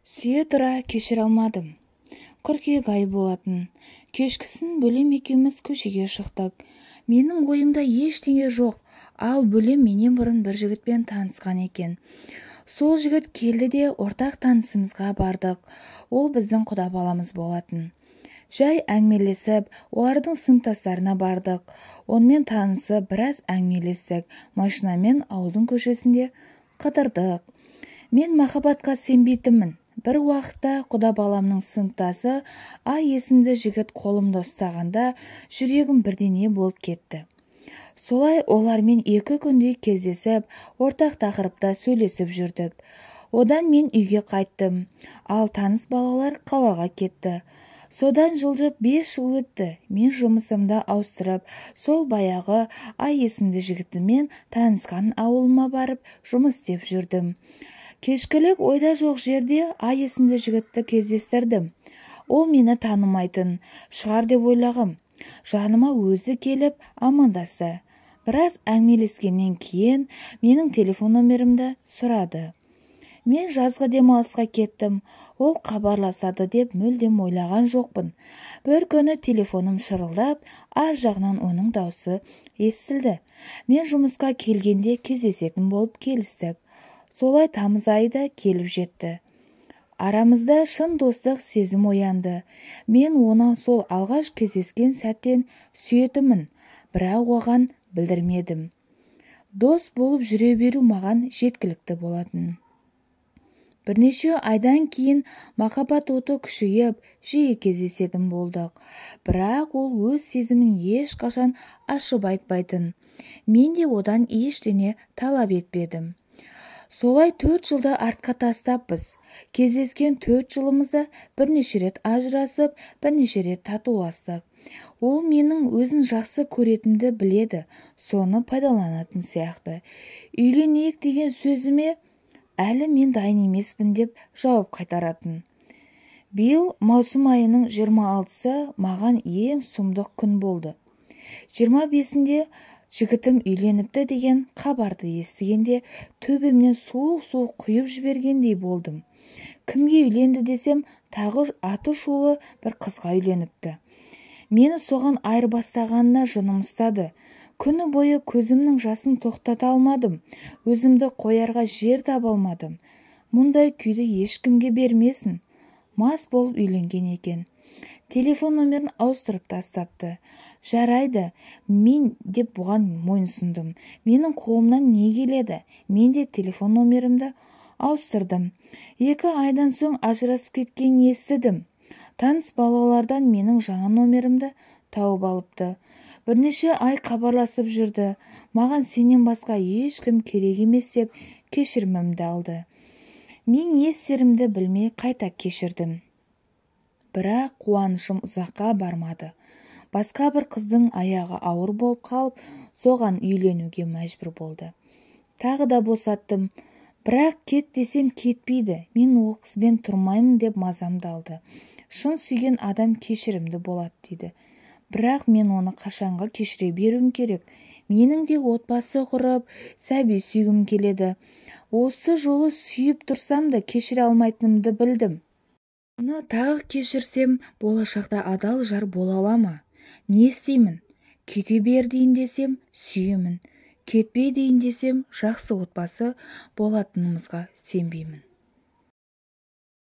Сүйе тұра кешіре алмадым. Қыркүйек айы болатын. Кешкісін Бөлем екеуміз көшеге шықтық. Менің ойымда ештеңе жоқ, ал Бөлем менен бұрын бір жігітпен танысқан екен. Сол жігіт келді де ортақ танысымызға бардық. Ол біздің құда баламыз болатын. Жай әңгімелесіп, олардың сыныптастарына бардық. Онымен танысып, біраз әңгімелестік. Машинамен ауылдың көшесінде қыдырдық. Мен махаббатқа сенбейтінмін. Бір уақытта құда баламның сыныптасы Ай есімді жігіт қолымды ұстағанда жүрегім бірдеңе болып кетті. Солай олармен 2 күндей кездесіп, ортақ тақырыпта сөйлесіп жүрдік. Одан мен үйге қайттым, ал таныс балалар қалаға кетті. Содан жылжып 5 жыл өтті. Мен жұмысымды ауыстырып, сол баяғы Ай есімді жігітімен танысқан ауылыма барып жұмыс істеп жүрдім. Кешкілік ойда жоқ жерде Ай есімді жігітті кездестірдім. Ол мені танымайтын шығар деп ойлағам. Жаныма өзі келіп амандасты. Біраз әңгімелескеннен кейін менің телефон номерімді сұрады. Мен жазғы демалысқа кеттім. Ол хабарласады деп мүлдем ойлаған жоқпын. Бір күні телефоным шырылдап, ар жағынан оның даусы естілді. Мен жұмысқа келгенде кездесетін болып келістік. Солай тамыз айда келіп жетті. Арамызда шын достық сезім оянды. Мен оны сол алғаш кездескен сәттен сүйетімін, бірақ оған білдірмедім. Дос болып жүре беру маған жеткілікті болатын. Бірнеше айдан кейін махаббат оты күшейіп, жиі кездесетін болдық. Бірақ ол өз сезімін ешқашан ашып айтпайтын. Мен де одан ештеңе талап етпедім. Солай 4 жылды артқа тастаппыз. Кездескен 4 жылымызда бірнеше рет ажырасып, бірнеше рет татуластық. Ол менің өзін жақсы көретінді біледі, соны пайдаланатын сияқты. Үйленейік деген сөзіме әлі мен дайын емеспін деп жауап қайтаратын. Биыл маусым айының 26-сы маған ең сұмдық күн болды. 25-інде жігітім үйленіпті деген хабарды естігенде төбемнен суық құйып жібергендей болдым. Кімге үйленді десем, тағы аты шулы бір қызға үйленіпті. Мені соған айырбастағанына жыным ұстады. Күні бойы көзімнің жасын тоқтата алмадым. Өзімді қоярға жер таба алмадым. Мұндай күйді ешкімге бермесін. Мас болып үйленген екен. Телефон номерін ауыстырып тастапты. Жарайды, мен деп бұған мойынсұндым. Менің қолымнан не келеді? Мен де телефон номерімді ауыстырдым. 2 айдан соң ажырасып кеткен естідім. Таныс балалардан менің жаңа номерімді тауып алыпты. Бірнеше ай хабарласып жүрді. Маған сенен басқа ешкім керек емес деп кешірімімді алды. Мен естерімді білмей қайта кешірдім. Бірақ қуанышым ұзаққа бармады. Басқа бір қыздың аяғы ауыр болып қалып, соған үйленуге мәжбүр болды. Тағы да босаттым. Бірақ кет десем кетпейді. Мен ол қызбен тұрмаймын деп мазамды алды. Шын сүйген адам кешірімді болады дейді. Бірақ мен оны қашанға кешіре беруім керек. Менің де отбасы құрып, сәби сүйгім келеді. Осы жолы сүйіп тұрсам да кешіре алмайтынымды білдім. Оны тағы кешірсем, болашақта адал жар бола ала ма? Не істеймін? Кете бер дейін десем, сүйемін. Кетпе дейін десем, жақсы отбасы болатынымызға сенбеймін.